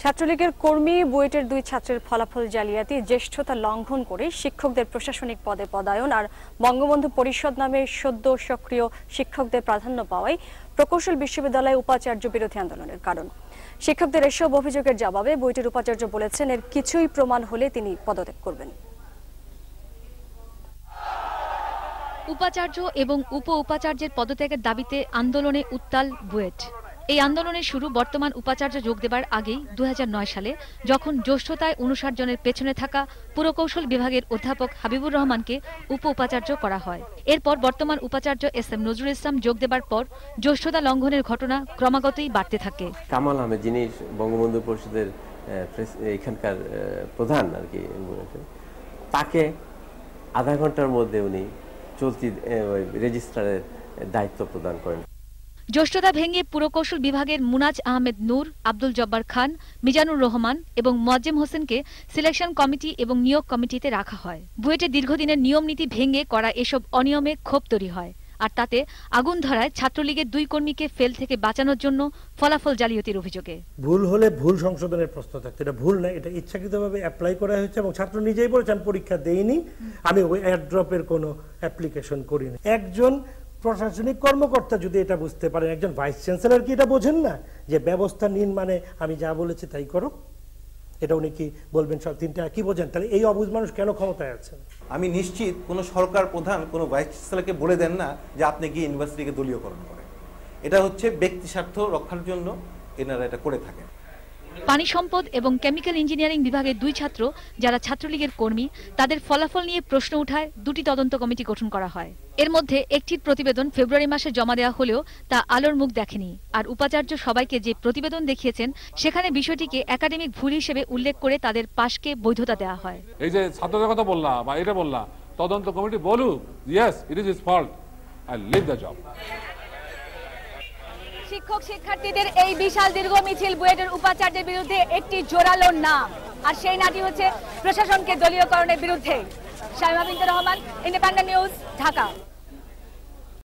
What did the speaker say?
ছাত্রলীগের কর্মী বুয়েটের দুই ছাত্রের ফলাফল জালিয়াতি, জ্যেষ্ঠতা লঙ্ঘন করে শিক্ষকদের প্রশাসনিক পদে পদায়ন আর বঙ্গবন্ধু পরিষদ নামে সদ্য সক্রিয় শিক্ষকদের প্রাধান্য পাওয়ায় প্রকৌশল বিশ্ববিদ্যালয়ে উপাচার্য বিরোধী আন্দোলনের কারণ। শিক্ষকদের এসব অভিযোগের জবাবে বুয়েটের উপাচার্য বলেছেন, এর কিছুই প্রমাণ হলে তিনি পদত্যাগ করবেন। উপাচার্য এবং উপ উপাচার্যের পদত্যাগের দাবিতে আন্দোলনে উত্তাল বুয়েট। এই আন্দোলনের শুরু বর্তমান উপাচার্য যোগ দেবার আগেই 2009 সালে, যখন জ্যেষ্ঠতায় 59 জনের পেছনে থাকা পুরকৌশল বিভাগের অধ্যাপক হাবিবুর রহমানকে উপ উপাচার্য করা হয়। এরপর বর্তমান উপাচার্য SM নজরুল ইসলাম যোগ দেবার পর জ্যেষ্ঠতা লঙ্ঘনের ঘটনা ক্রমাগতই বাড়তে থাকে। কামাল আহমেদ, যিনি বঙ্গবন্ধু পরিষদের এখানকার প্রধান আর কি, তাকে আধা ঘন্টার মধ্যে উনি চলতি রেজিস্ট্রারের দায়িত্ব প্রদান করেন। জ্যেষ্ঠতা ভেঙে পুরকৌশল বিভাগের মুনাজ আহমেদ নূর, আব্দুল জব্বার খান, মিজানুর রহমান এবং মোয়াজ্জেম হোসেনকে সিলেকশন কমিটি এবং নিয়োগ কমিটিতে রাখা হয়। বুয়েটে দীর্ঘদিনের নিয়ম নীতি ভেঙে করা এসব অনিয়মে ক্ষোভ তৈরি হয়, আর তাতে আগুন ধরায় ছাত্রলীগের দুই কর্মীকে ফেল থেকে বাঁচানোর জন্য ফলাফল জালিয়াতির অভিযোগে। ভুল হলে ভুল সংশোধনের প্রশ্ন থাকতো, এটা ভুল না, এটা ইচ্ছাকৃতভাবে অ্যাপ্লাই করা হয়েছে এবং ছাত্র নিজেই বলেছেন পরীক্ষা দেইনি, আমি ওই এয়ারড্রপের কোনো অ্যাপ্লিকেশন করিনি। একজন প্রশাসনিক কর্মকর্তা যদি এটা বুঝতে পারেন, একজন ভাইস চ্যান্সেলর কি এটা বোঝেন না যে ব্যবস্থা নিন মানে আমি যা বলেছি তাই করো? এটা উনি কি বলবেন? সব তিনটা কি বোঝেন? তাহলে এই অবুঝ মানুষ কেন ক্ষমতায় আছেন? আমি নিশ্চিত কোনো সরকার প্রধান কোনো ভাইস চ্যান্সেলরকে বলে দেন না যে আপনি গিয়ে ইউনিভার্সিটিকে দলীয়করণ করেন। এটা হচ্ছে ব্যক্তি স্বার্থ রক্ষার জন্য এনারা এটা করে থাকেন। পানি সম্পদ এবং কেমিক্যাল ইঞ্জিনিয়ারিং বিভাগের দুই ছাত্র, যারা ছাত্রলীগের কর্মী, তাদের ফলাফল নিয়ে প্রশ্ন উঠায় দুটি তদন্ত কমিটি গঠন করা হয়। এর মধ্যে একটির প্রতিবেদন ফেব্রুয়ারি মাসে জমা দেওয়া হলেও তা আলোর মুখ দেখেনি। আর উপাচার্য সবাইকে যে প্রতিবেদন দেখিয়েছেন, সেখানে বিষয়টিকে একাডেমিক ভুল হিসেবে উল্লেখ করে তাদের পাশকে বৈধতা দেওয়া হয়। এই যে ছাত্রদের কথা বললা বা এটা বললা, তদন্ত কমিটি বলুক yes it is his fault, I leave the job. শিক্ষক শিক্ষার্থীদের এই বিশাল দীর্ঘ মিছিল বুয়েটের উপাচার্যের বিরুদ্ধে একটি জোরালো নাম, আর সেই নামটি হচ্ছে প্রশাসনকে দলীয়করণের বিরুদ্ধে। শাইমা বিনতে রহমান, ইন্ডিপেন্ডেন্ট নিউজ, ঢাকা।